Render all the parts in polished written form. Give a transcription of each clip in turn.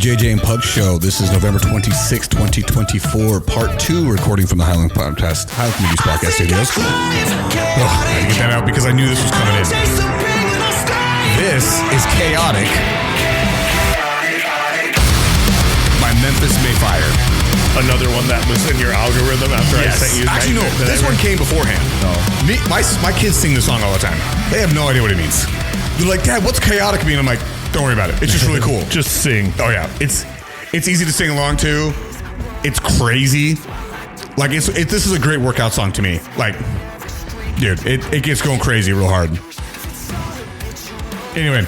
JJ and Pug Show. This is November 26, 2024, part 2, recording from the Highland Communities Podcast Studios. I had to get that out because I knew this was coming in. This is Chaotic by Memphis Mayfire. Another one that was in your algorithm after I sent you. Actually, no. This one came beforehand. No. My kids sing this song all the time. They have no idea what it means. They're like, Dad, what's chaotic mean? I'm like, don't worry about it. It's just really cool. Just sing. Oh yeah, it's easy to sing along to. It's crazy. Like this is a great workout song to me. Like, dude, it gets going crazy real hard. Anyway,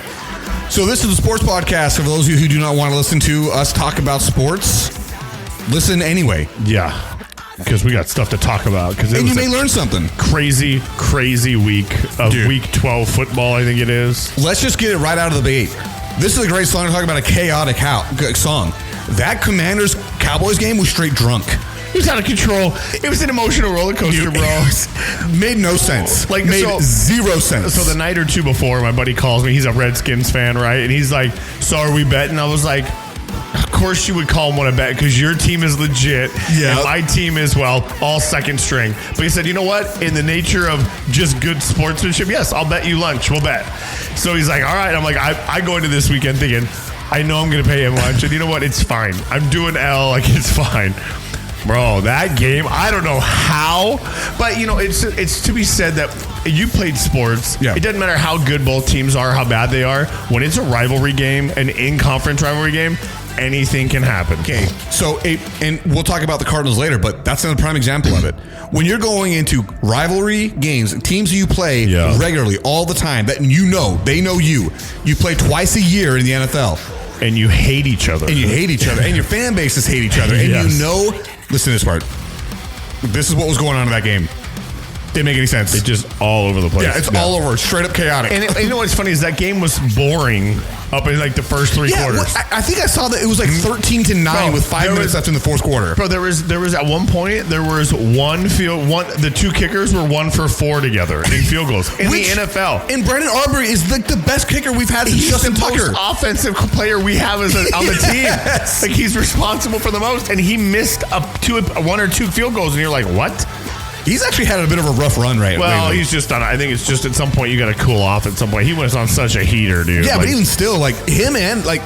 so this is a sports podcast. For those of you who do not want to listen to us talk about sports, listen anyway. Yeah. Because we got stuff to talk about. And you may learn something. Crazy week of Week 12 football, I think it is. Let's just get it right out of the gate. This is a great song to talk about a chaotic song. That Commanders-Cowboys game was straight drunk. It was out of control. It was an emotional roller coaster, bro. Made no sense. Made zero sense. So the night or two before, my buddy calls me. He's a Redskins fan, right? And he's like, so are we betting? I was like, of course you would call him one a bet because your team is legit. Yeah. And my team is, well, all second string. But he said, you know what? In the nature of just good sportsmanship, yes, I'll bet you lunch. We'll bet. So he's like, all right. I'm like, I go into this weekend thinking, I know I'm going to pay him lunch. And you know what? It's fine. I'm doing L. Like, it's fine. Bro, that game, I don't know how. But, you know, it's to be said that you played sports. Yeah. It doesn't matter how good both teams are, how bad they are. When it's a rivalry game, an in-conference rivalry game, anything can happen. Okay, so and we'll talk about the Cardinals later, but that's another prime example of it. When you're going into rivalry games, teams you play regularly all the time, that they know you play twice a year in the NFL. And you hate each other. And your fan bases hate each other. And listen to this part. This is what was going on in that game. Didn't make any sense. It's just all over the place. Yeah, it's all over. Straight up chaotic. And you know what's funny is that game was boring up in like the first three quarters. Well, I think I saw that it was like 13-9 with 5 minutes left in the fourth quarter. Bro, there was at one point the two kickers were 1 for 4 together in field goals in the NFL. And Brandon Arbery is like the best kicker we've had since Justin Tucker. Most offensive player we have on the team. Yes. Like he's responsible for the most, and he missed 1 or 2 field goals, and you're like, what? He's actually had a bit of a rough run right now. Well, he's just done. I think it's just at some point you got to cool off. At some point, he was on such a heater, dude. Yeah, but even still, like him and like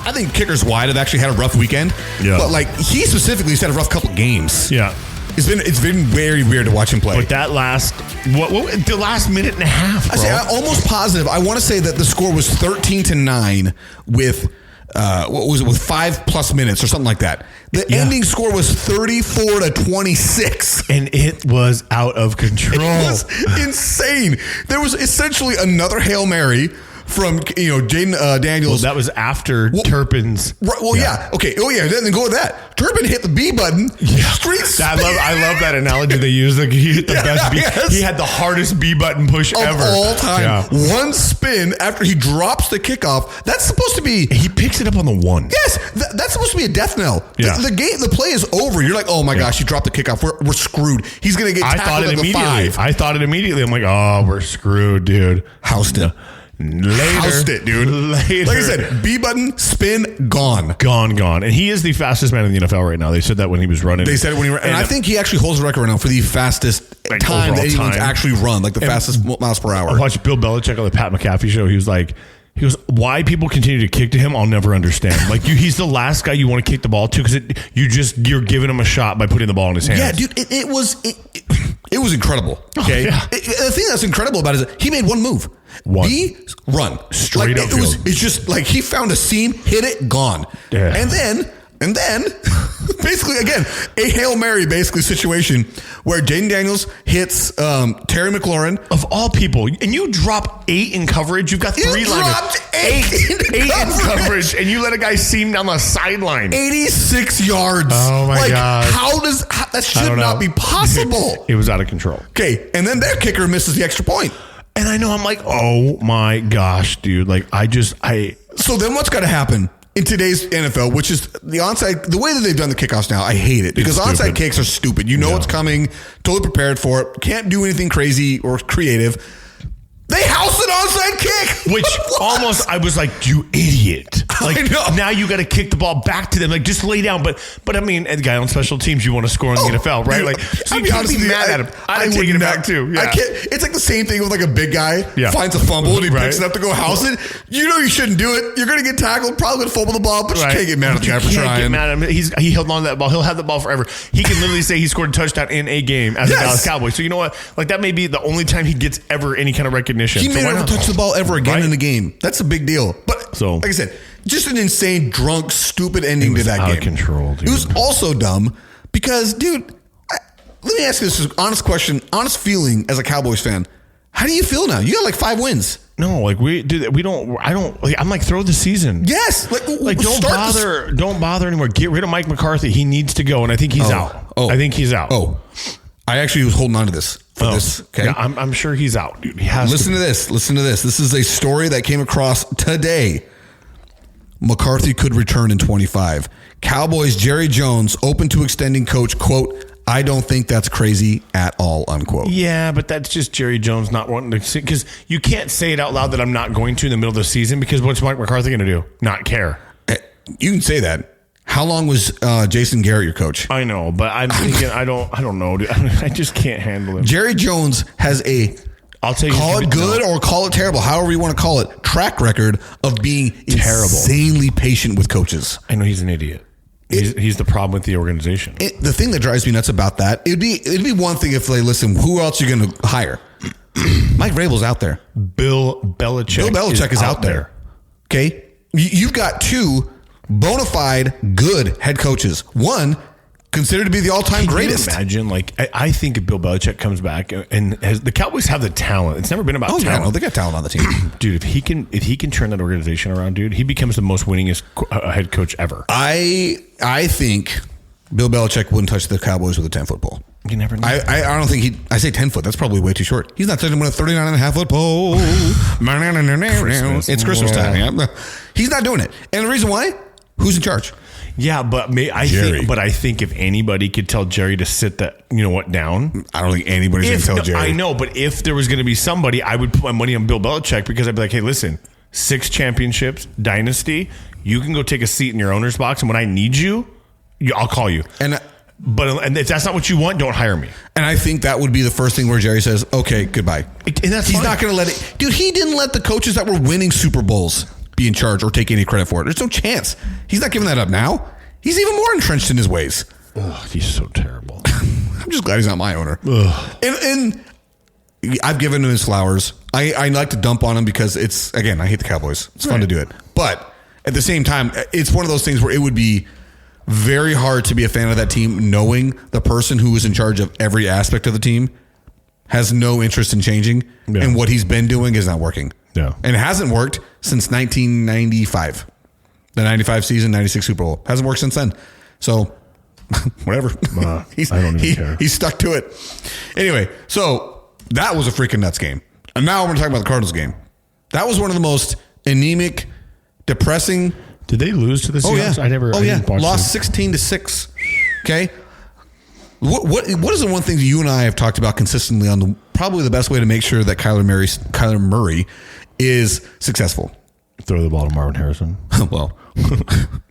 I think kickers wide have actually had a rough weekend. Yeah, but like he specifically has had a rough couple games. Yeah, it's been very weird to watch him play. But that last the last minute and a half, bro. I'm almost positive. I want to say that the score was 13-9 with. What was it with 5+ minutes or something like that? The ending score was 34-26, and it was out of control. It was insane. There was essentially another Hail Mary from Jaden Daniels. Well, that was after Turpin's. Right, well, yeah. Okay. Oh, yeah. Then go with that. Turpin hit the B button. Yeah. I love that analogy they use. Like he hit the best B. Yes. He had the hardest B button push of ever. all time. Yeah. One spin after he drops the kickoff. That's supposed to be. He picks it up on the 1. Yes. That's supposed to be a death knell. Yeah. The play is over. You're like, oh my gosh, he dropped the kickoff. We're screwed. He's going to get tackled at the 5. I thought it immediately. I'm like, oh, we're screwed, dude. Housed it. Housed it, dude. Later. Like I said, B button, spin, gone. Gone. And he is the fastest man in the NFL right now. They said that when he was running. They said when he ran. And I think he actually holds the record right now for the fastest time that anyone's actually run, like the fastest miles per hour. I watched Bill Belichick on the Pat McAfee show. He goes, why people continue to kick to him, I'll never understand. Like he's the last guy you want to kick the ball to because you're giving him a shot by putting the ball in his hands. Yeah, dude, it was incredible. Okay, the thing that's incredible about it is he made one move. B run straight up. It's just like he found a seam, hit it, gone. Yeah. And then basically again a Hail Mary basically situation where Jaden Daniels hits Terry McLaurin of all people, and you drop 8 in coverage. You've got 3 linemen. Dropped 8 in coverage, and you let a guy seam down the sideline. 86 yards. Oh my god! How that should not be possible? It was out of control. Okay, and then their kicker misses the extra point. And I know I'm like, oh my gosh, dude. Like So then what's got to happen in today's NFL, which is the onside, the way that they've done the kickoffs now, I hate it because onside kicks are stupid. You know what's coming, totally prepared for it. Can't do anything crazy or creative. They house an onside pick. Which almost, I was like, you idiot. Like, now you got to kick the ball back to them. Like, just lay down. But I mean, the guy on special teams, you want to score in the NFL, right? Like, so you can't be mad at him. I'd take it back too. Yeah. I can't. It's like the same thing with like a big guy finds a fumble and he picks it up to go house it. You know you shouldn't do it. You're going to get tackled, probably going to fumble the ball, but you can't get mad at the guy for trying. Get mad at him. He held on to that ball. He'll have the ball forever. He can literally say he scored a touchdown in a game as a Dallas Cowboy. So you know what? Like, that may be the only time he gets ever any kind of recognition. He may never touch the ball ever again in the game. That's a big deal. But like I said, just an insane, drunk, stupid ending to that game. Out of control, dude. It was also dumb because, dude, let me ask you this honest question, honest feeling as a Cowboys fan. How do you feel now? You got like 5 wins. No, like I'm like, throw the season. Yes. Like don't bother anymore. Get rid of Mike McCarthy. He needs to go. And I think he's out. I think he's out. I actually was holding on to this for this. Okay. Yeah, I'm sure he's out, dude. He has Listen to this. This is a story that came across today. McCarthy could return in 25. Cowboys Jerry Jones open to extending coach, quote, I don't think that's crazy at all, unquote. Yeah, but that's just Jerry Jones not wanting to see, because you can't say it out loud that I'm not going to in the middle of the season, because what's Mike McCarthy going to do? Not care. You can say that. How long was Jason Garrett your coach? I know, but I'm thinking I don't know, dude. I just can't handle him. Jerry Jones has a I'll tell you, call it good or call it terrible, however you want to call it, track record of being terrible, insanely patient with coaches. I know he's an idiot. He's the problem with the organization. The thing that drives me nuts about that, it'd be one thing if they listen, who else are you going to hire? Mike Vrabel's out there. Bill Belichick is out there. Okay, you've got 2 bona fide good head coaches. One considered to be the all-time greatest. Can you imagine, like, I think if Bill Belichick comes back and the Cowboys have the talent. It's never been about talent. Yeah, no, they got talent on the team. Dude, if he can turn that organization around, dude, he becomes the most winningest head coach ever. I think Bill Belichick wouldn't touch the Cowboys with a 10-foot pole. You never know. I don't think I say 10 foot. That's probably way too short. He's not touching them with a 39.5-foot pole. It's Christmas time. Yeah. He's not doing it. And the reason why? Who's in charge? Yeah, but I think if anybody could tell Jerry to sit that, down. I don't think anybody's going to tell Jerry. I know, but if there was going to be somebody, I would put my money on Bill Belichick, because I'd be like, hey, listen, 6 championships, dynasty, you can go take a seat in your owner's box, and when I need you, I'll call you. But if that's not what you want, don't hire me. And I think that would be the first thing where Jerry says, okay, goodbye. And He's not going to let it. Dude, he didn't let the coaches that were winning Super Bowls be in charge or take any credit for it. There's no chance. He's not giving that up now. He's even more entrenched in his ways. Oh, he's so terrible. I'm just glad he's not my owner. And I've given him his flowers. I like to dump on him because I hate the Cowboys. It's fun to do it. But at the same time, it's one of those things where it would be very hard to be a fan of that team knowing the person who is in charge of every aspect of the team has no interest in changing, and what he's been doing is not working. Yeah. And it hasn't worked since 1995. The 95 season, 96 Super Bowl. Hasn't worked since then. So, whatever. I don't even care. He's stuck to it. Anyway, so that was a freaking nuts game. And now we're going to talk about the Cardinals game. That was one of the most anemic, depressing. Did they lose to the Seahawks? I didn't watch Lost 16-6. Okay. What is the one thing that you and I have talked about consistently on probably the best way to make sure that Kyler Murray is successful? Throw the ball to Marvin Harrison. Well,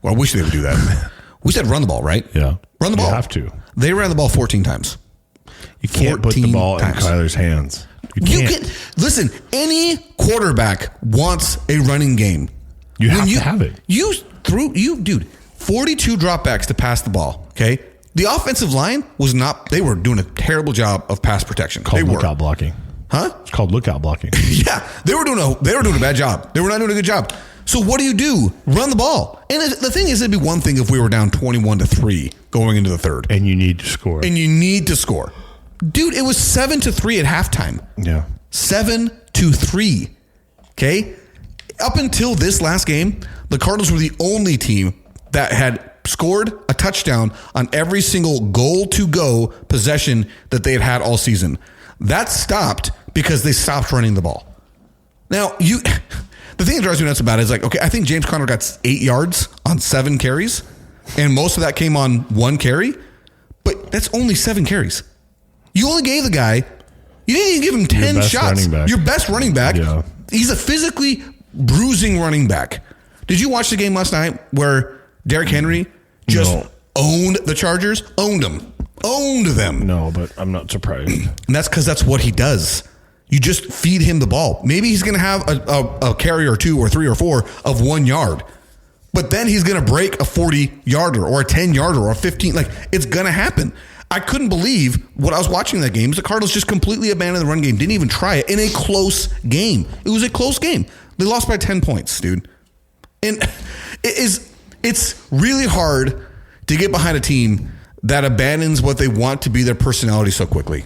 I wish they would do that. We said run the ball, right? Yeah. Run the ball. You have to. They ran the ball 14 times. You can't put the ball in Kyler's hands. You can't. Listen, any quarterback wants a running game. You have to have it. 42 dropbacks to pass the ball, okay? The offensive line was not, they were doing a terrible job of pass protection. Called lookout blocking. Huh? It's called lookout blocking. Yeah, they were doing a bad job. They were not doing a good job. So what do? Run the ball. And the thing is, it'd be one thing if we were down 21-3 going into the third. And you need to score. Dude, it was 7-3 at halftime. Yeah. 7-3. Okay? Up until this last game, the Cardinals were the only team that had scored a touchdown on every single goal-to-go possession that they had all season. That stopped because they stopped running the ball. Now, the thing that drives me nuts about it is like, okay, I think James Conner got 8 yards on 7 carries, and most of that came on 1 carry, but that's only 7 carries. You only gave the guy, you didn't even give him 10 shots. Your best running back He's a physically bruising running back. Did you watch the game last night where Derrick Henry just owned the Chargers? Owned them. No, but I'm not surprised. And that's because that's what he does. You just feed him the ball. Maybe he's going to have a carry or 2 or 3 or 4 of 1 yard. But then he's going to break a 40-yarder or a 10-yarder or a 15. Like, it's going to happen. I couldn't believe what I was watching that game. The Cardinals just completely abandoned the run game. Didn't even try it in a close game. It was a close game. They lost by 10 points, dude. And it's really hard to get behind a team that abandons what they want to be their personality so quickly.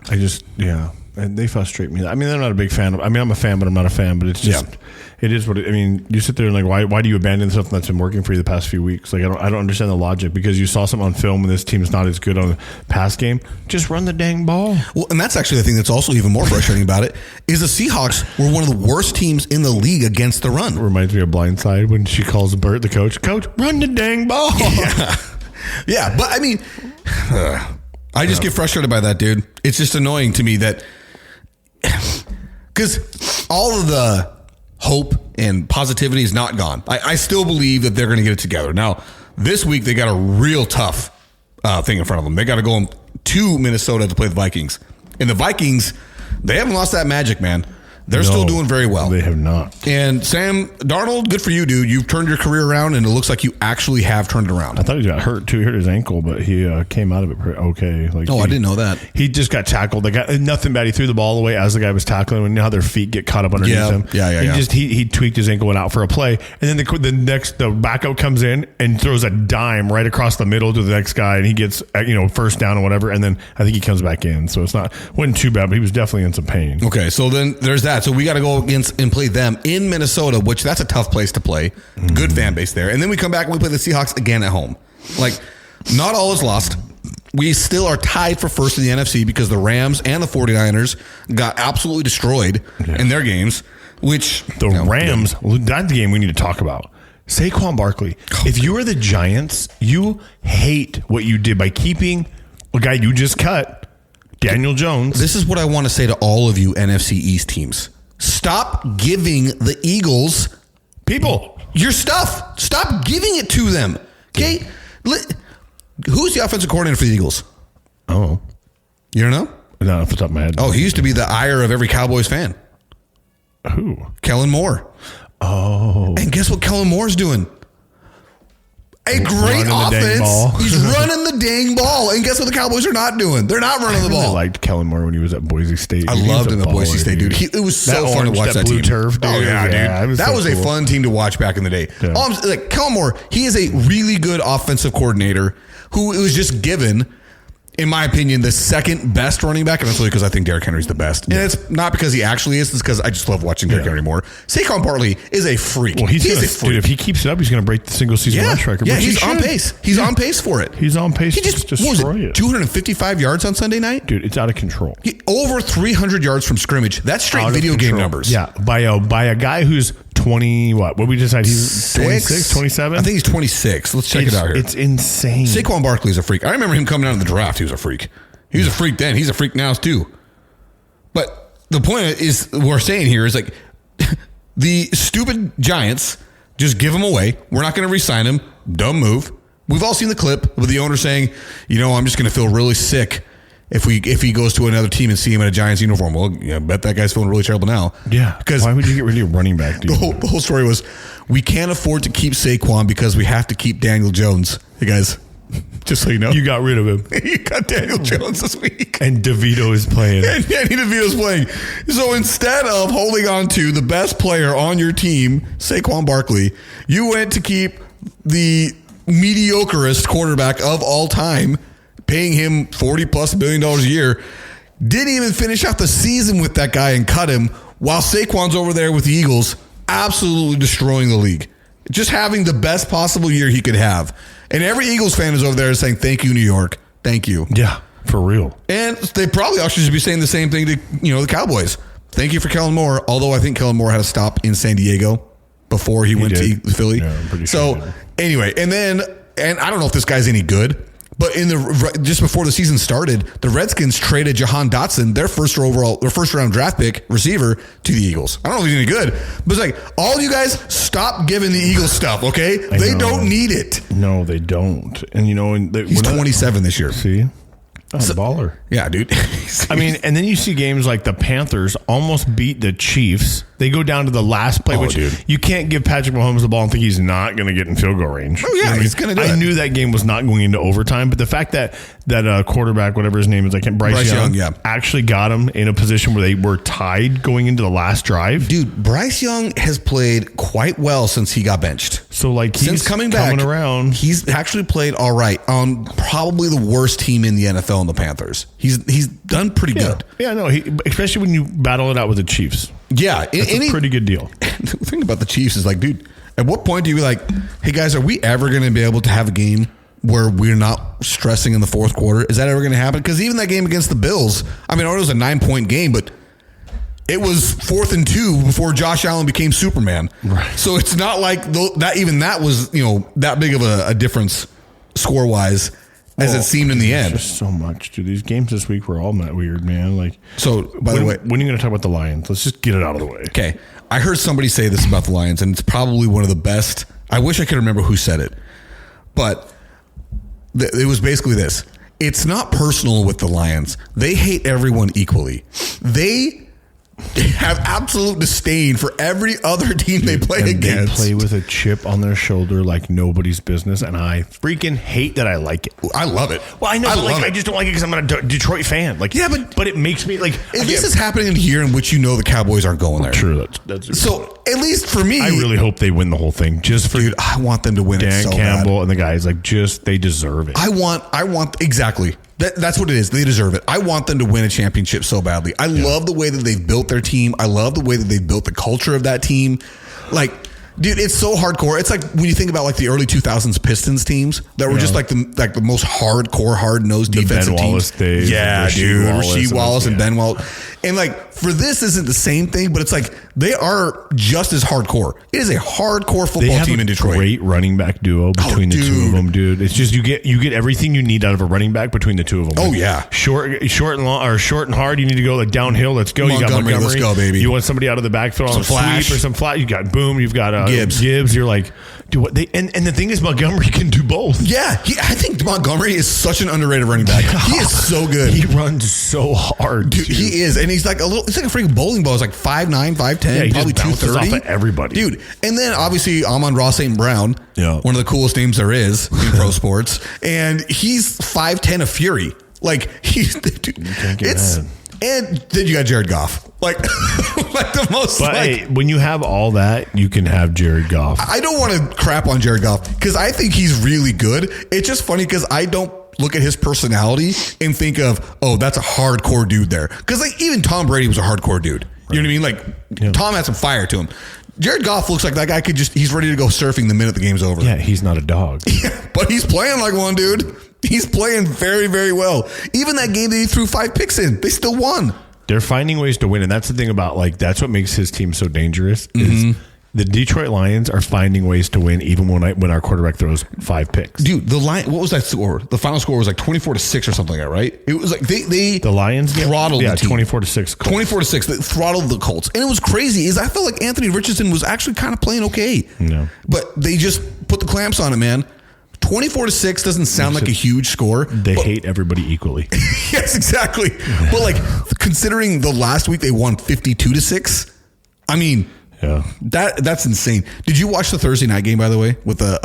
And they frustrate me. I mean, I'm not a big fan of. I mean, I'm a fan, but I'm not a fan. But it's just, it is what. I mean, you sit there and like, why do you abandon something that's been working for you the past few weeks? Like, I don't understand the logic because you saw something on film and this team's not as good on the pass game. Just run the dang ball. Well, and that's actually the thing that's also even more frustrating about it is the Seahawks were one of the worst teams in the league against the run. It reminds me of Blindside when she calls Bert, the coach, run the dang ball. Yeah, but I mean, I just get frustrated by that, dude. It's just annoying to me that. Because all of the hope and positivity is not gone. I still believe that they're going to get it together. Now, this week they got a real tough thing in front of them. They got to go to Minnesota to play the Vikings. And the Vikings, they haven't lost that magic, man. They're still doing very well. They have not. And Sam Darnold, good for you, dude. You've turned your career around, and it looks like you actually have turned it around. I thought he got hurt, too. He hurt his ankle, but he came out of it okay. Like, I didn't know that. He just got tackled. They got nothing bad. He threw the ball away as the guy was tackling. And now their feet get caught up underneath him. He tweaked his ankle, went out for a play. And then the backup comes in and throws a dime right across the middle to the next guy, and he gets first down or whatever. And then I think he comes back in. So wasn't too bad, but he was definitely in some pain. Okay, so then there's that. So we got to go against and play them in Minnesota, which that's a tough place to play. Good fan base there. And then we come back and we play the Seahawks again at home. Like, not all is lost. We still are tied for first in the NFC because the Rams and the 49ers got absolutely destroyed in their games, which... The Rams, that's the game we need to talk about. Saquon Barkley. If you are the Giants, you hate what you did by keeping a guy you just cut, Daniel Jones. This is what I want to say to all of you NFC East teams. Stop giving the Eagles your stuff. Stop giving it to them. Okay? Who's the offensive coordinator for the Eagles? Oh. You don't know? Not off the top of my head. Oh, he used to be the ire of every Cowboys fan. Who? Kellen Moore. Oh. And guess what Kellen Moore's doing? A great offense. He's running the dang ball. And guess what the Cowboys are not doing? They're not running the ball. I liked Kellen Moore when he was at Boise State. I loved him at Boise State, dude. It was so fun to watch that blue team. Turf, dude. Oh, yeah, dude. That was a fun team to watch back in the day. Yeah. Kellen Moore, he is a really good offensive coordinator who was just given, in my opinion, the second best running back. And that's really because I think Derrick Henry's the best. And it's not because he actually is. It's because I just love watching Derrick Henry more. Saquon Barkley is a freak. Well, he's a freak. Dude, if he keeps it up, he's going to break the single season rush record. Yeah, he's on pace. He's on pace for it. He's on pace to destroy it. 255 yards on Sunday night? Dude, it's out of control. Over 300 yards from scrimmage. That's straight video game numbers. Yeah, by a guy who's 20, what we decide he's 26, 27? I think he's 26. Let's check it out here. It's insane. Saquon Barkley's a freak. I remember him coming out of the draft. He was a freak. He was a freak then. He's a freak now too. But the point is, we're saying here is like the stupid Giants just give him away. We're not going to re-sign him. Dumb move. We've all seen the clip with the owner saying, I'm just going to feel really sick if he goes to another team and see him in a Giants uniform. Well, I bet that guy's feeling really terrible now. Yeah. Because why would you get rid of your running back, dude? The whole story was, we can't afford to keep Saquon because we have to keep Daniel Jones. Hey guys, just so you know, you got rid of him. You got Daniel Jones this week, and DeVito is playing. And Danny DeVito's playing. So instead of holding on to the best player on your team, Saquon Barkley, you went to keep the mediocrest quarterback of all time, paying him $40+ billion a year. Didn't even finish out the season with that guy and cut him, while Saquon's over there with the Eagles, absolutely destroying the league. Just having the best possible year he could have. And every Eagles fan is over there saying, thank you, New York. Thank you. Yeah, for real. And they probably also should be saying the same thing to, the Cowboys. Thank you for Kellen Moore. Although I think Kellen Moore had a stop in San Diego before he went to Philly. Yeah, I'm pretty sure. So anyway, and I don't know if this guy's any good, But just before the season started, the Redskins traded Jahan Dotson, their first round draft pick receiver, to the Eagles. I don't know if he's any good, but it's like, all you guys stop giving the Eagles stuff, okay? They don't need it. No, they don't. And he's 27 this year. See? Baller. Yeah, dude. I mean, and then you see games like the Panthers almost beat the Chiefs. They go down to the last play, which you can't give Patrick Mahomes the ball and think he's not going to get in field goal range. Oh, yeah, he's going to do it. I knew that game was not going into overtime, but the fact that quarterback, whatever his name is, Bryce Young, actually got him in a position where they were tied going into the last drive. Dude, Bryce Young has played quite well since he got benched. So, since coming back around, he's actually played all right on probably the worst team in the NFL in the Panthers. He's done pretty good. Yeah, no, especially when you battle it out with the Chiefs. Yeah, it's a pretty good deal. The thing about the Chiefs is dude, at what point do you be like, hey guys, are we ever going to be able to have a game where we're not stressing in the fourth quarter? Is that ever going to happen? Because even that game against the Bills, I know it was a 9-point game, but it was 4th and 2 before Josh Allen became Superman. Right. So it's not like that was that big of a difference score wise as it seemed in the end. Just so much, dude. These games this week were all that weird, man. So, by the way, when are you going to talk about the Lions? Let's just get it out of the way. Okay. I heard somebody say this about the Lions, and it's probably one of the best. I wish I could remember who said it, but it was basically this. It's not personal with the Lions. They hate everyone equally. They have absolute disdain for every other team they play against. They play with a chip on their shoulder like nobody's business, and I freaking hate that I like it. I love it. Well, I know, I just don't like it because I'm a Detroit fan. But it makes me if this is happening in here in which the Cowboys aren't going there. True, that's so. At least for me, I really hope they win the whole thing. Just for I want them to win Dan it so Campbell bad. And the guys, they deserve it. I want exactly. That's what it is. They deserve it. I want them to win a championship so badly. I love the way that they've built their team. I love the way that they've built the culture of that team. Dude, it's so hardcore. It's like when you think about the early 2000s Pistons teams that were just the most hardcore, hard-nosed defensive Ben Wallace teams. Days, yeah, dude. Rasheed Wallace and Ben Wallace. And for this isn't the same thing, but it's they are just as hardcore. It is a hardcore football team in Detroit. Great running back duo between the two of them, dude. It's just you get everything you need out of a running back between the two of them. Oh yeah, short and long, or short and hard. You need to go downhill. Let's go. You got Montgomery. Let's go, baby. You want somebody out of the backfield on a sweep or some flat. You got Boom. You've got Gibbs. You're like, dude, what they and the thing is Montgomery can do both. Yeah, I think Montgomery is such an underrated running back. He is so good. He runs so hard, dude. He is, and he's like a freaking bowling ball. He's 5'9", 5'10", probably 230. Off of everybody, dude. And then obviously Amon-Ra St. Brown, one of the coolest names there is in pro sports, and he's 5'10", a fury. Dude, and then you got Jared Goff. The most. But hey, when you have all that, you can have Jared Goff. I don't want to crap on Jared Goff because I think he's really good. It's just funny because I don't look at his personality and think of, oh, that's a hardcore dude there. Because even Tom Brady was a hardcore dude. You know what I mean? Tom had some fire to him. Jared Goff looks like that guy he's ready to go surfing the minute the game's over. Yeah, he's not a dog. Yeah, but he's playing like one, dude. He's playing very, very well. Even that game that he threw 5 picks in, they still won. They're finding ways to win, and that's the thing about that's what makes his team so dangerous. Is the Detroit Lions are finding ways to win, even when our quarterback throws 5 picks. Dude, what was that score? The final score was 24-6 or something like that, right? It was the Lions throttled the team. 24-6. 24-6. They throttled the Colts, and it was crazy. I felt like Anthony Richardson was actually kind of playing okay. No, but they just put the clamps on it, man. 24-6 doesn't sound like a huge score. They hate everybody equally. Yes, exactly. But considering the last week they won 52-6, I mean, yeah, that's insane. Did you watch the Thursday night game, by the way, with the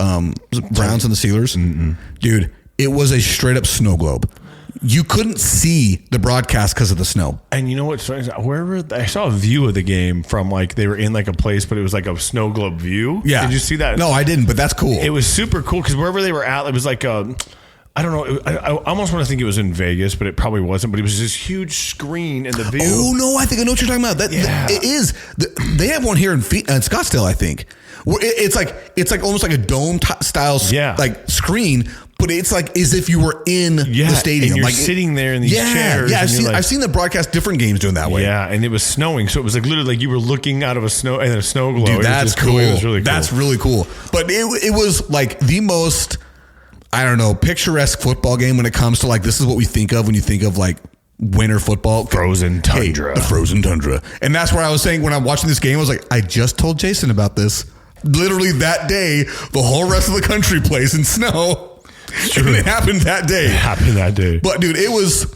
Browns and the Steelers? Mm-mm. Dude, it was a straight up snow globe. You couldn't see the broadcast because of the snow. And you know what? Wherever I saw a view of the game from they were in a place, but it was a snow globe view. Yeah. Did you see that? No, I didn't, but that's cool. It was super cool because wherever they were at, it was I don't know. I almost want to think it was in Vegas, but it probably wasn't. But it was this huge screen in the view. Oh, no, I think I know what you're talking about. It is. They have one here in Scottsdale, I think. Where it's almost like a dome style screen, but it's as if you were in the stadium. And you're sitting there in these chairs. Yeah, I've seen the broadcast different games doing that way. Yeah, and it was snowing, so it was literally you were looking out of a snow globe. Dude, that's cool. It was really cool. That's really cool. But it was the most. I don't know, picturesque football game when it comes to like, this is what we think of when you think of like winter football. Frozen tundra. Hey, the frozen tundra. And that's where I was saying when I'm watching this game, I was like, I just told Jason about this. Literally that day, the whole rest of the country plays in snow. And it happened that day. But dude, it was,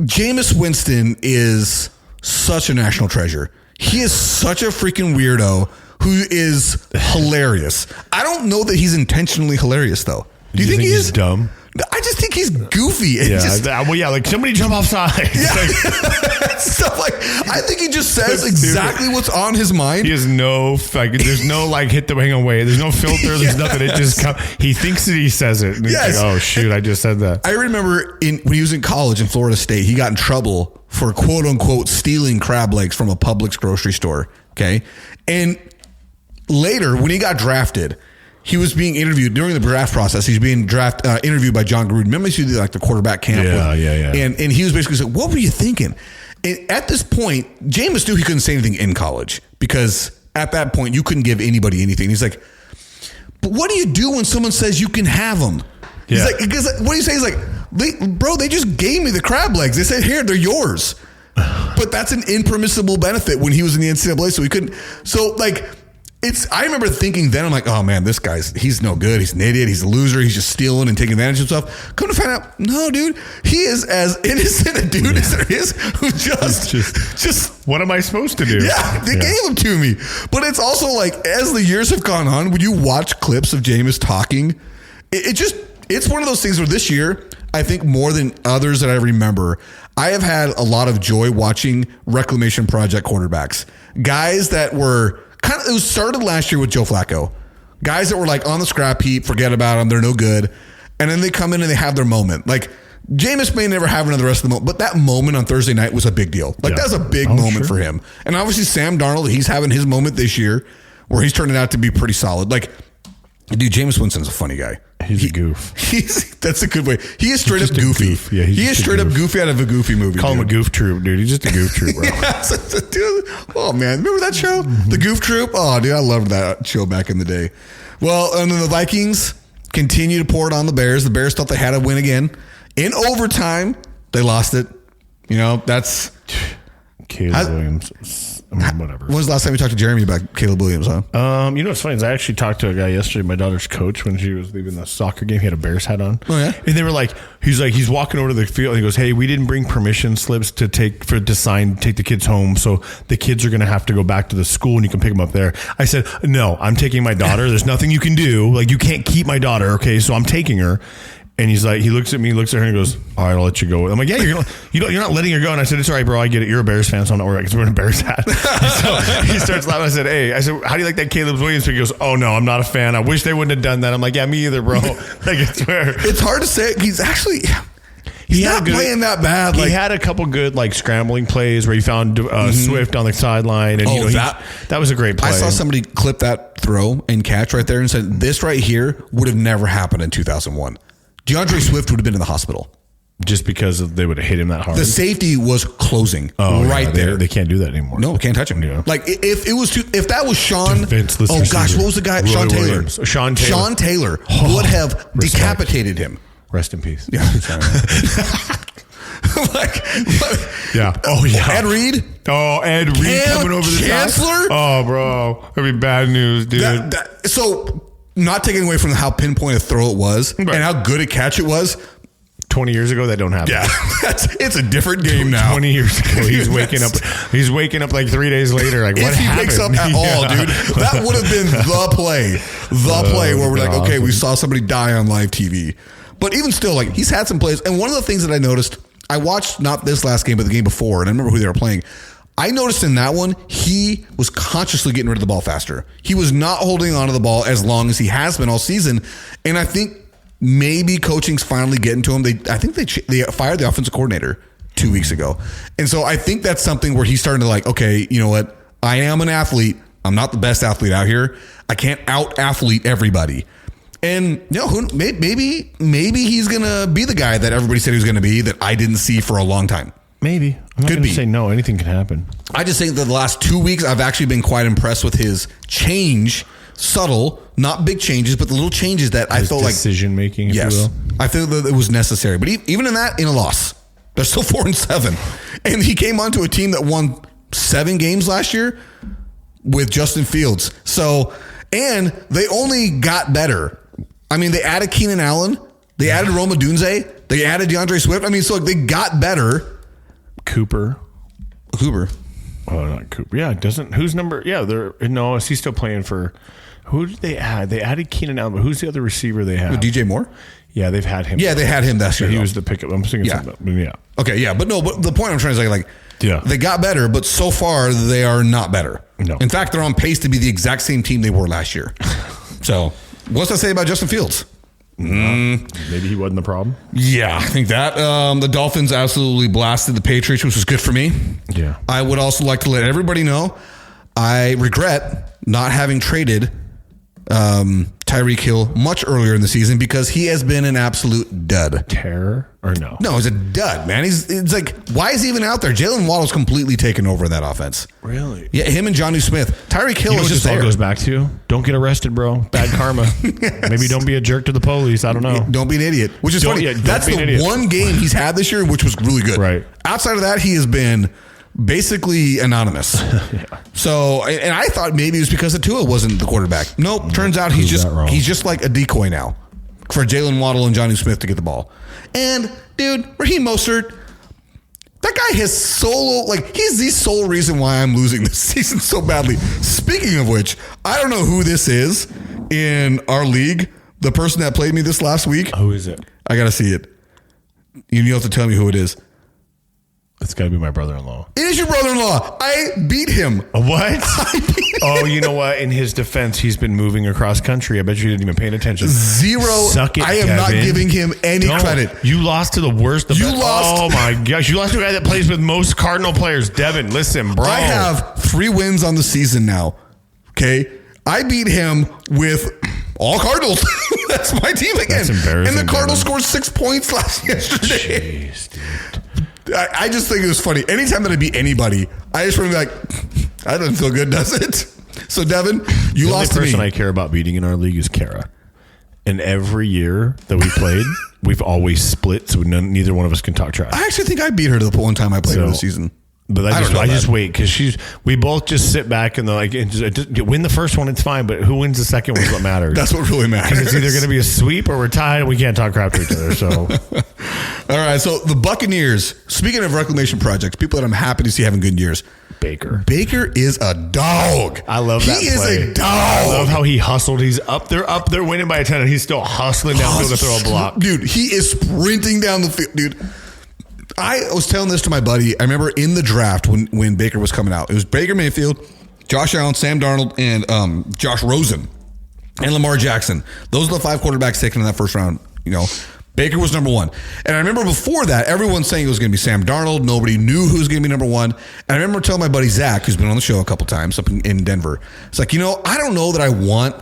Jameis Winston is such a national treasure. He is such a freaking weirdo who is hilarious. I don't know that he's intentionally hilarious though. Do you think he is dumb? I just think he's goofy. Like somebody jump off side. Yeah. Stuff like, I think he just says exactly what's on his mind. He has no, like, there's no like hit the hang away. There's no filter. There's nothing. It just he thinks that he says it. And he's like, oh shoot, I just said that. I remember when he was in college in Florida State, he got in trouble for quote unquote stealing crab legs from a Publix grocery store. Okay. And later when he got drafted, he was being interviewed during the draft process. He's being interviewed by John Gruden. Remember, he did like the quarterback camp. Yeah. And he was basically saying, "What were you thinking?" And at this point, Jameis knew he couldn't say anything in college because at that point you couldn't give anybody anything. He's like, "But what do you do when someone says you can have them?" He's like, "Because what do you say?" He's like, "Bro, they just gave me the crab legs. They said here they're yours." But that's an impermissible benefit when he was in the NCAA, so he couldn't. So like. I remember thinking then, I'm like, oh man, this he's no good. He's an idiot. He's a loser. He's just stealing and taking advantage of himself. Come to find out, no, dude, he is as innocent a dude as there is who just what am I supposed to do? Yeah, they gave him to me. But it's also like, as the years have gone on, when you watch clips of Jameis talking, it's one of those things where this year, I think more than others that I remember, I have had a lot of joy watching reclamation project quarterbacks. Guys that were it was started last year with Joe Flacco. Guys that were like on the scrap heap, forget about them, they're no good. And then they come in and they have their moment. Like Jameis may never have another rest of the moment, but that moment on Thursday night was a big deal. Like that's a big moment for him. And obviously Sam Darnold, he's having his moment this year where he's turning out to be pretty solid. Like, dude, Jameis Winston's a funny guy. He's a goof. That's a good way. He is straight up goofy. Yeah, he is straight up goofy out of a Goofy movie. Call him a goof troop, dude. He's just a goof troop, bro. Dude, oh man, remember that show, The Goof Troop? Oh, dude, I loved that show back in the day. Well, and then the Vikings continue to pour it on the Bears. The Bears thought they had a win again in overtime. They lost it. You know, that's Caleb Williams. Whatever. When was the last time you talked to Jeremy about Caleb Williams, huh? You know what's funny is I actually talked to a guy yesterday, my daughter's coach, when she was leaving the soccer game. He had a Bears hat on. Oh, yeah? And they were like, he's walking over to the field and he goes, hey, we didn't bring permission slips to take the kids home. So the kids are going to have to go back to the school and you can pick them up there. I said, no, I'm taking my daughter. There's nothing you can do. Like, you can't keep my daughter. Okay. So I'm taking her. And he's like, he looks at me, looks at her, and goes, all right, I'll let you go. I'm like, yeah, you're not letting her go. And I said, it's all right, bro. I get it. You're a Bears fan, so I'm not worried because we're in a Bears hat. So he starts laughing. I said, how do you like that Caleb Williams? He goes, oh no, I'm not a fan. I wish they wouldn't have done that. I'm like, yeah, me either, bro. Like, it's hard to say. He's actually. He's not playing that bad. He had a couple good like scrambling plays where he found Swift on the sideline, and that was a great play. I saw somebody clip that throw and catch right there and said, this right here would have never happened in 2001. DeAndre Swift would have been in the hospital. Just because they would have hit him that hard. The safety was closing there. They can't do that anymore. No, can't touch him. Yeah. Like if that was Sean. Oh gosh, what was the guy? Roy Sean Taylor. Williams. Sean Taylor would have decapitated him. Rest in peace. Yeah. Yeah. Oh yeah. Ed Reed. Oh, Ed Reed coming over the Chancellor. Oh, bro, that'd be bad news, dude. So. Not taking away from how pinpoint a throw it was and how good a catch it was. 20 years ago, that don't happen. Yeah, it's a different game now. 20 years ago, he's waking up. He's waking up like 3 days later. Like, what happened? If he wakes up at all, dude, that would have been the play where we're like, okay, we saw somebody die on live TV. But even still, like, he's had some plays. And one of the things that I noticed, I watched not this last game, but the game before, and I remember who they were playing. I noticed in that one, he was consciously getting rid of the ball faster. He was not holding on to the ball as long as he has been all season. And I think maybe coaching's finally getting to him. I think they fired the offensive coordinator 2 weeks ago. And so I think that's something where he's starting to like, okay, you know what? I am an athlete. I'm not the best athlete out here. I can't out-athlete everybody. And you know, maybe he's going to be the guy that everybody said he was going to be that I didn't see for a long time. Maybe. I'm not going to say no. Anything can happen. I just think that the last 2 weeks, I've actually been quite impressed with his change subtle, not big changes, but the little changes that I felt like decision making. Yes, if you will. I feel that it was necessary. But even in that, in a loss, they're still 4-7, and he came onto a team that won 7 games last year with Justin Fields. So, and they only got better. I mean, they added Keenan Allen, they added Rome Odunze, they added DeAndre Swift. I mean, so they got better. Cooper. Oh, not Cooper. Yeah, who's number? Yeah, is he still playing for? Who did they add? They added Keenan Allen. But who's the other receiver they have? DJ Moore. Yeah, they've had him. Yeah, they had him that year. He was the pickup. I'm thinking something. Yeah. Okay, yeah, but the point I'm trying to say, like, they got better, but so far they are not better. No. In fact, they're on pace to be the exact same team they were last year. So, what's that say about Justin Fields? Maybe he wasn't the problem. Yeah, I think that. The Dolphins absolutely blasted the Patriots, which was good for me. Yeah. I would also like to let everybody know I regret not having traded Tyreek Hill much earlier in the season because he has been an absolute dud. Terror or no? No, he's a dud, man. It's like, why is he even out there? Jalen Waddle's completely taken over that offense. Really? Yeah, him and Jonnu Smith. Tyreek Hill is just this all there. Goes back to? Don't get arrested, bro. Bad karma. Yes. Maybe don't be a jerk to the police. I don't know. Don't be an idiot. Which is funny. That's the one game he's had this year, which was really good. Right. Outside of that, he has been basically anonymous. Yeah. So, and I thought maybe it was because Tua wasn't the quarterback. Nope. Turns out he's just like a decoy now for Jalen Waddle and Jonnu Smith to get the ball. And dude, Raheem Mostert, that guy has he's the sole reason why I'm losing this season so badly. Speaking of which, I don't know who this is in our league. The person that played me this last week. Who is it? I gotta see it. You have to tell me who it is. It's got to be my brother-in-law. It is your brother-in-law. I beat him. What? Oh, you know what? In his defense, he's been moving across country. I bet you didn't even pay attention. Zero. Suck it, I am not giving him any credit. You lost to the worst. Lost. Oh, my gosh. You lost to a guy that plays with most Cardinal players. Devin, listen, bro. I have 3 wins on the season now. Okay? I beat him with all Cardinals. That's my team again. That's embarrassing. And the Cardinals scored 6 points yesterday. Jeez, dude. I just think it was funny. Anytime that I beat anybody, I just want to be like, that doesn't feel good, does it? So, Devin, you lost to me. The only person I care about beating in our league is Kara. And every year that we played, we've always split, so neither one of us can talk trash. I actually think I beat her to the one time I played her this season. But I just wait because we both just sit back and just win the first one. It's fine, but who wins the second one is what matters. That's what really matters. Because it's either going to be a sweep or we're tied and we can't talk crap to each other. So, all right. So the Buccaneers. Speaking of reclamation projects, people that I'm happy to see having good years. Baker is a dog. I love that. He is a dog. I love how he hustled. He's up there winning by a 10, and he's still hustling downfield to throw a block. Dude, he is sprinting down the field, dude. I was telling this to my buddy. I remember in the draft when Baker was coming out. It was Baker Mayfield, Josh Allen, Sam Darnold, and Josh Rosen, and Lamar Jackson. Those are the 5 quarterbacks taken in that first round. Baker was number 1. And I remember before that, everyone saying it was going to be Sam Darnold. Nobody knew who was going to be number 1. And I remember telling my buddy Zach, who's been on the show a couple times up in Denver. It's like, I don't know that I want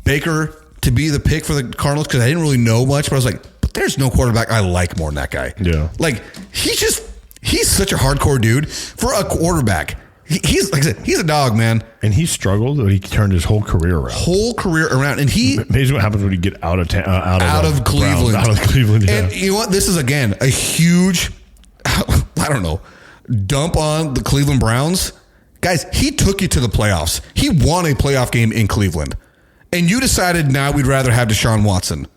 Baker to be the pick for the Cardinals because I didn't really know much. But I was like, there's no quarterback I like more than that guy. Yeah. Like, he's such a hardcore dude for a quarterback. He's, like I said, he's a dog, man. And he struggled, but he turned his whole career around. And he... Amazing what happens when you get out of Cleveland. Out of Cleveland, yeah. And you know what? This is, again, a huge, dump on the Cleveland Browns. Guys, he took you to the playoffs. He won a playoff game in Cleveland. And you decided now we'd rather have Deshaun Watson.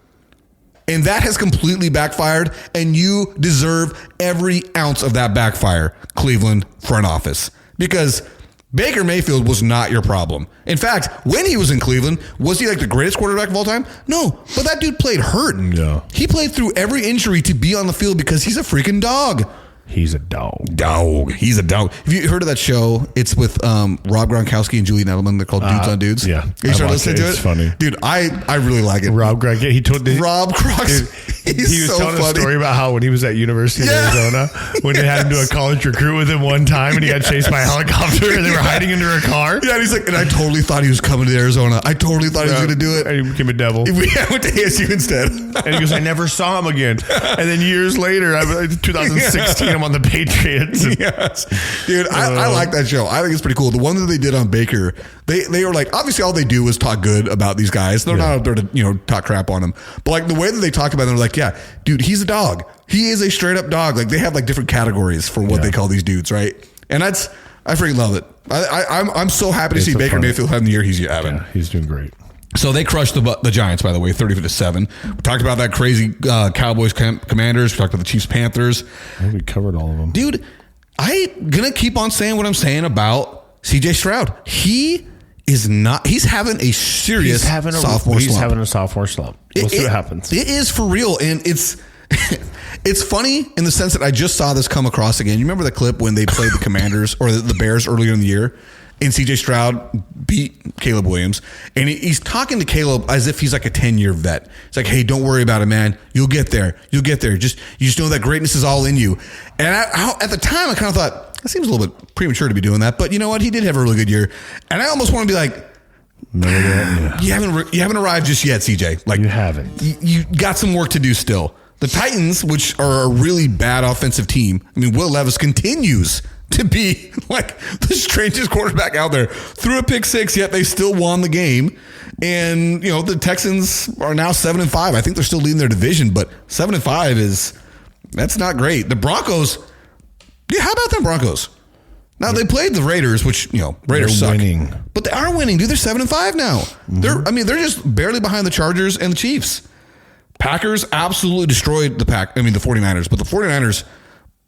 And that has completely backfired, and you deserve every ounce of that backfire, Cleveland front office. Because Baker Mayfield was not your problem. In fact, when he was in Cleveland, was he like the greatest quarterback of all time? No, but that dude played hurt. Yeah. He played through every injury to be on the field because he's a freaking dog. He's a dog. He's a dog. Have you heard of that show? It's with Rob Gronkowski and Julian Edelman. They're called Dudes on Dudes. Yeah. You started listening to it? It's funny. Dude, I really like it. Rob Gronk. Rob Gronk. He was so telling a story about how when he was at University of Arizona, when they had him do a college recruit with him one time and he got chased by a helicopter and they were hiding under a car. Yeah, and he's like, and I totally thought he was coming to Arizona. I totally thought he was going to do it. And he became a devil. We went to ASU instead. And he goes, I never saw him again. And then years later, 2016, I'm on the Patriots. Yes. Dude, I like that show. I think it's pretty cool. The one that they did on Baker, they were like, obviously all they do is talk good about these guys. They're not out there to, talk crap on them. But like the way that they talk about them, they're like, yeah, dude, he's a dog. He is a straight up dog. Like they have like different categories for what they call these dudes, right? And I freaking love it. I'm so happy to see Baker Mayfield having the year he's having. Yeah, he's doing great. So they crushed the Giants, by the way, 30-7. We talked about that crazy Cowboys Commanders. We talked about the Chiefs Panthers. I think we covered all of them. Dude, I'm going to keep on saying what I'm saying about CJ Stroud. He's having a serious sophomore slump. He's having a sophomore slump. We'll see what happens. It is for real. And it's funny in the sense that I just saw this come across again. You remember the clip when they played the Commanders or the Bears earlier in the year? And CJ Stroud beat Caleb Williams. And he's talking to Caleb as if he's like a 10-year vet. It's like, hey, don't worry about it, man. You'll get there. You just know that greatness is all in you. And at the time, I kind of thought, that seems a little bit premature to be doing that. But you know what? He did have a really good year. And I almost want to be like, you haven't arrived just yet, CJ. Like, you haven't. You got some work to do still. The Titans, which are a really bad offensive team, I mean, Will Levis continues to be like the strangest quarterback out there. Threw a pick six, yet they still won the game. And, the Texans are now 7-5. I think they're still leading their division, but 7-5 that's not great. The Broncos, how about them Broncos? Now they played the Raiders, which, Raiders suck. Winning. But they are winning, dude. They're 7-5 now. Mm-hmm. They're just barely behind the Chargers and the Chiefs. Packers absolutely destroyed the 49ers, but the 49ers,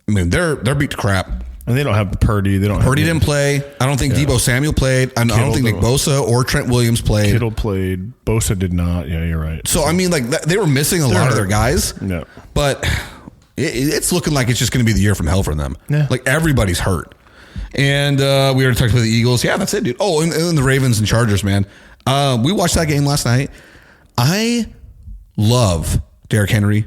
they're beat to crap. And they don't have Purdy. Purdy didn't play. I don't think Deebo Samuel played. I don't think Nick Bosa or Trent Williams played. Kittle played. Bosa did not. Yeah, you're right. So, they were missing a lot of their guys. Yeah. But it's looking like it's just going to be the year from hell for them. Yeah. Like, everybody's hurt. And we already talked about the Eagles. Yeah, that's it, dude. Oh, and the Ravens and Chargers, man. We watched that game last night. I love Derrick Henry.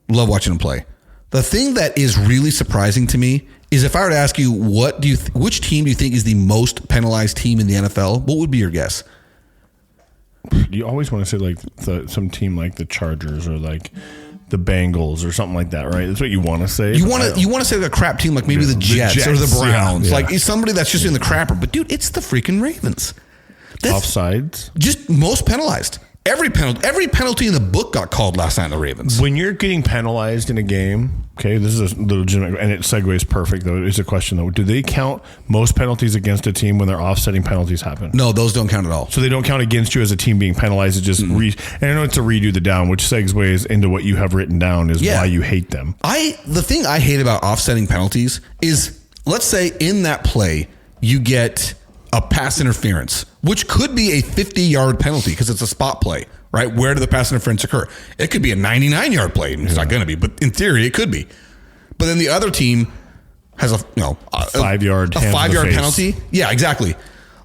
Love watching him play. The thing that is really surprising to me is if I were to ask you, which team do you think is the most penalized team in the NFL? What would be your guess? You always want to say like some team like the Chargers or like the Bengals or something like that, right? That's what you want to say. You want to say like a crap team like maybe the Jets or the Browns, like somebody that's just in the crapper. But dude, it's the freaking Ravens. Offsides, just most penalized. Every penalty in the book got called last night in the Ravens. When you're getting penalized in a game, okay, this is a legitimate, and it segues perfect, though. It's a question, though. Do they count most penalties against a team when their offsetting penalties happen? No, those don't count at all. So they don't count against you as a team being penalized. It's just, and I know it's a redo the down, which segues into what you have written down is why you hate them. The thing I hate about offsetting penalties is, let's say in that play, you get a pass interference, which could be a 50-yard penalty because it's a spot play, right? Where did the pass interference occur? It could be a 99-yard play. It's not going to be, but in theory, it could be. But then the other team has a 5-yard penalty. Yeah, exactly.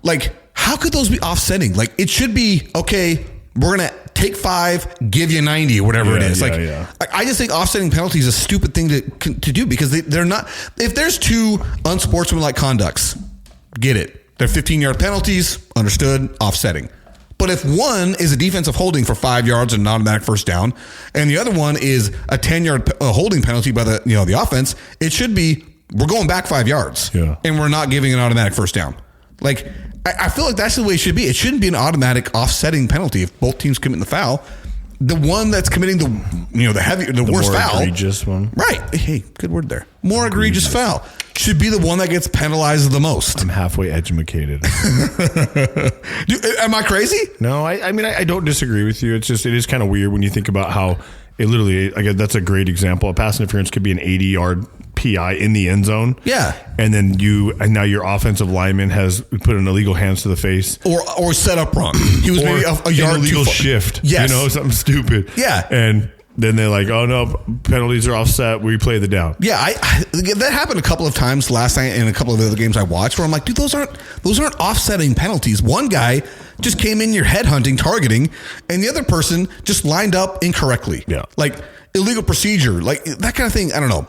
Like, how could those be offsetting? Like, it should be, okay, we're going to take 5, give you 90 or whatever it is. I just think offsetting penalties is a stupid thing to do because they're not. If there's two unsportsmanlike conducts, get it. They're 15-yard penalties, understood, offsetting. But if one is a defensive holding for 5 yards and an automatic first down, and the other one is a 10-yard holding penalty by the offense, it should be we're going back 5 yards, and we're not giving an automatic first down. Like, I feel like that's the way it should be. It shouldn't be an automatic offsetting penalty if both teams commit the foul. The one that's committing the worst foul, more egregious one, right? Hey, good word there. More egregious foul should be the one that gets penalized the most. I'm halfway educated. Am I crazy? No, I don't disagree with you. It is kind of weird when you think about how it literally. That's a great example. A pass interference could be an 80-yard PI in the end zone. Yeah. And then now your offensive lineman has put an illegal hands to the face. Or set up wrong. He was maybe a yard an illegal shift. Yes. Something stupid. Yeah. And then they're like, oh no, penalties are offset. We play the down. Yeah, that happened a couple of times last night in a couple of other games I watched where I'm like, dude, those aren't offsetting penalties. One guy just came in, you're headhunting, targeting, and the other person just lined up incorrectly. Yeah. Like, illegal procedure, like that kind of thing. I don't know.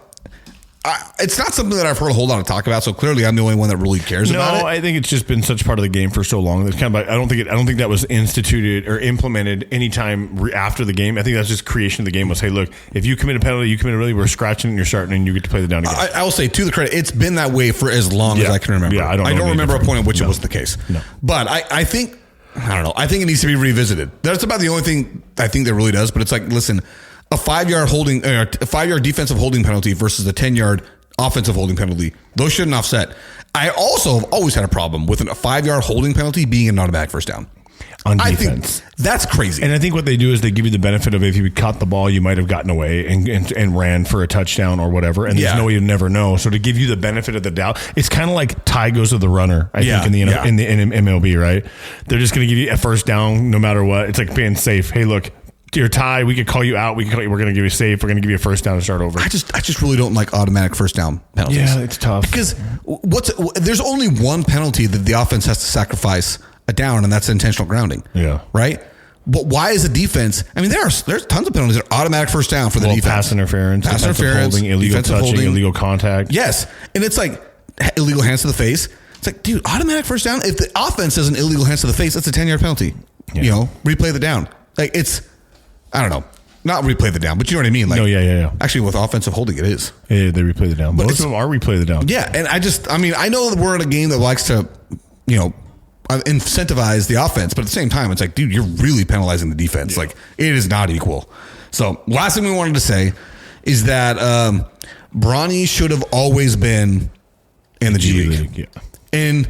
It's not something that I've heard a whole lot of talk about. So clearly, I'm the only one that really cares about it. No, I think it's just been such part of the game for so long. It's kind of like, I don't think that was instituted or implemented anytime after the game. I think that's just creation of the game was, hey, look, if you commit a penalty, you commit a penalty, we're scratching and you're starting and you get to play the down again. I will say, to the credit, it's been that way for as long as I can remember. Yeah, I don't remember a point at which it was the case. No. But I think, I don't know. I think it needs to be revisited. That's about the only thing I think that really does. But it's like, listen, a 5-yard defensive holding penalty versus a 10-yard offensive holding penalty, those shouldn't offset. I also have always had a problem with a 5-yard holding penalty being an automatic first down. On defense. I think that's crazy. And I think what they do is they give you the benefit of if you caught the ball, you might have gotten away and ran for a touchdown or whatever. And there's no way to never know. So to give you the benefit of the doubt, it's kind of like tie goes to the runner, I think, in the MLB, right? They're just going to give you a first down no matter what. It's like being safe. Hey, look, you're tied. We could call you out. We're going to give you safe. We're going to give you a first down to start over. I just really don't like automatic first down penalties. Yeah, it's tough. Because there's only one penalty that the offense has to sacrifice a down, and that's intentional grounding. Yeah. Right? But why is the defense? I mean, there's tons of penalties that are automatic first down for the defense. Pass interference, holding, illegal touching, illegal contact. Yes. And it's like illegal hands to the face. It's like, dude, automatic first down. If the offense does an illegal hands to the face, that's a 10-yard penalty. Yeah. Replay the down. Like, it's, I don't know. Not replay the down, but you know what I mean? Like, no, yeah. Actually, with offensive holding, it is. Yeah, they replay the down. Most of them are replay the down. Yeah, and I know that we're in a game that likes to, incentivize the offense, but at the same time, it's like, dude, you're really penalizing the defense. Yeah. Like, it is not equal. So, last thing we wanted to say is that Bronny should have always been in the G League. Yeah. And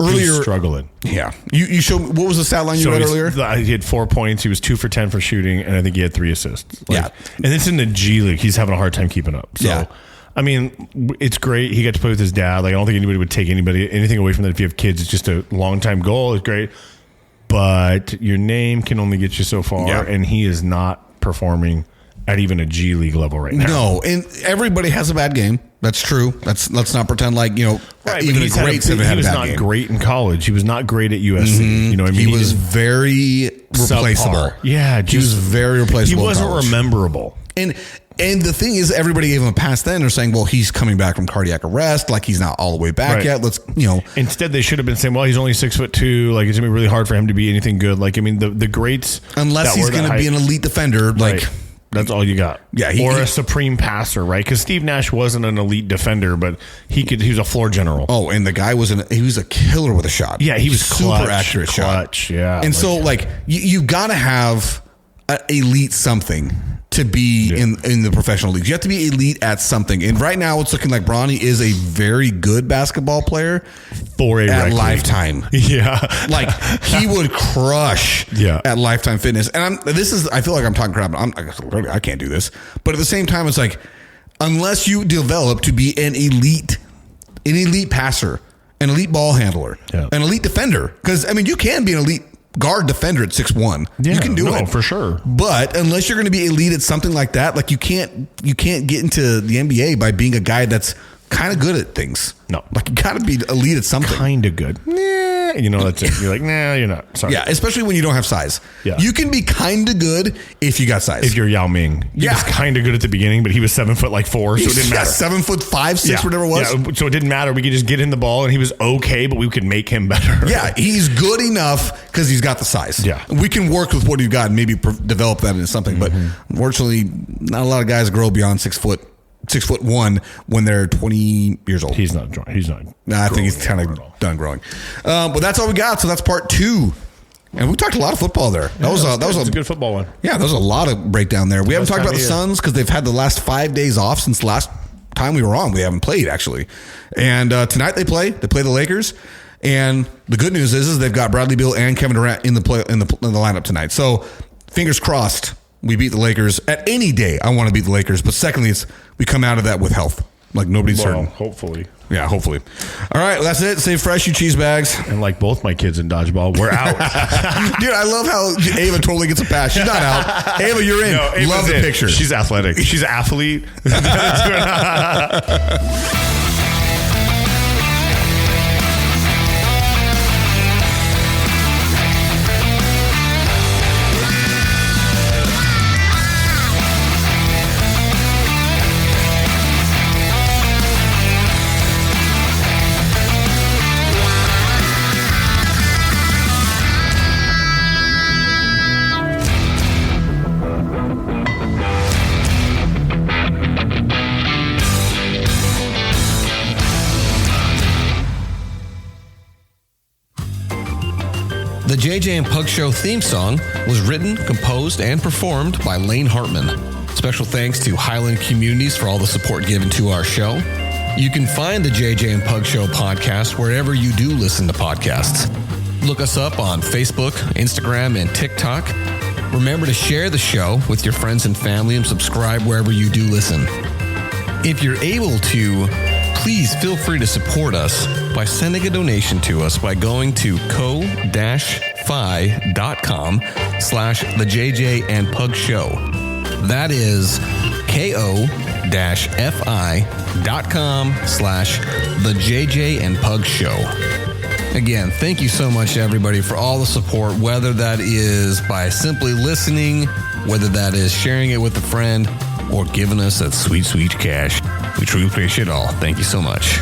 earlier, he's struggling. Yeah. You showed, what was the stat line you read earlier? He had 4 points. He was 2 for 10 for shooting, and I think he had 3 assists. And it's in the G League. He's having a hard time keeping up. So, I mean, it's great. He got to play with his dad. Like, I don't think anybody would take anything away from that. If you have kids, it's just a long-time goal. It's great. But your name can only get you so far, and he is not performing at even a G League level right now. No, and everybody has a bad game. That's true. Let's not pretend like, even the greats haven't had a bad game. He was not great in college. He was not great at USC. Mm-hmm. You know what I mean? He was very replaceable. Subpar. Yeah, he was very replaceable. He wasn't rememberable. And the thing is, everybody gave him a pass then. They're saying, well, he's coming back from cardiac arrest. Like, he's not all the way back yet. Let's, Instead, they should have been saying, well, he's only 6'2". Like, it's going to be really hard for him to be anything good. Like, I mean, the greats. Unless he's going to be an elite defender. Like, that's all you got. Yeah. Or a supreme passer, right? Because Steve Nash wasn't an elite defender, but he was a floor general. Oh, and the guy was he was a killer with a shot. Yeah, he was super accurate shot. Yeah. And so, you got to have an elite something to be in the professional leagues. You have to be elite at something. And right now it's looking like Bronny is a very good basketball player for a Lifetime. Yeah. Like, he would crush at Lifetime Fitness. And I feel like I'm talking crap. I can't do this. But at the same time, it's like, unless you develop to be an elite passer, an elite ball handler, an elite defender, because I mean, you can be an elite guard defender at 6'1". You can do it for sure. But unless you're going to be elite at something like that, like you can't get into the NBA by being a guy that's kind of good at things. No, like you got to be elite at something. Kind of good. That's it. You're like, nah, you're not. Sorry. Yeah, especially when you don't have size. Yeah, you can be kind of good if you got size. If you're Yao Ming, he was kind of good at the beginning, but he was 7'4", so it didn't matter. 7'5", 6", whatever it was. Yeah, so it didn't matter. We could just get in the ball, and he was okay, but we could make him better. Yeah, he's good enough because he's got the size. Yeah, we can work with what he's got and maybe develop that into something. But unfortunately, not a lot of guys grow beyond 6'1" when they're 20 years old. He's not. I think he's kind of done growing. But that's all we got. So that's part 2. And we talked a lot of football there. That was a good football one. Yeah, there was a lot of breakdown there. We haven't talked about the Suns because they've had the last 5 days off since the last time we were on. We haven't played actually. And tonight they play the Lakers. And the good news is they've got Bradley Beal and Kevin Durant in the lineup tonight. So fingers crossed. We beat the Lakers. At any day, I want to beat the Lakers. But secondly, we come out of that with health. Like nobody's certain. Hopefully. Yeah, hopefully. All right, well, that's it. Stay fresh, you cheese bags. And like both my kids in dodgeball, we're out. Dude, I love how Ava totally gets a pass. She's not out. Ava, you're in. No, love the picture. She's athletic. She's an athlete. JJ and Pug Show theme song was written, composed, and performed by Lane Hartman. Special thanks to Highland Communities for all the support given to our show. You can find the JJ and Pug Show podcast wherever you do listen to podcasts. Look us up on Facebook, Instagram, and TikTok. Remember to share the show with your friends and family and subscribe wherever you do listen. If you're able to, please feel free to support us by sending a donation to us by going to ko-fi.com/the JJ and Pug Show. That is ko-fi.com/the JJ and Pug Show. Again, thank you so much, everybody, for all the support, whether that is by simply listening, whether that is sharing it with a friend, or giving us that sweet, sweet cash. We truly appreciate it all. Thank you so much.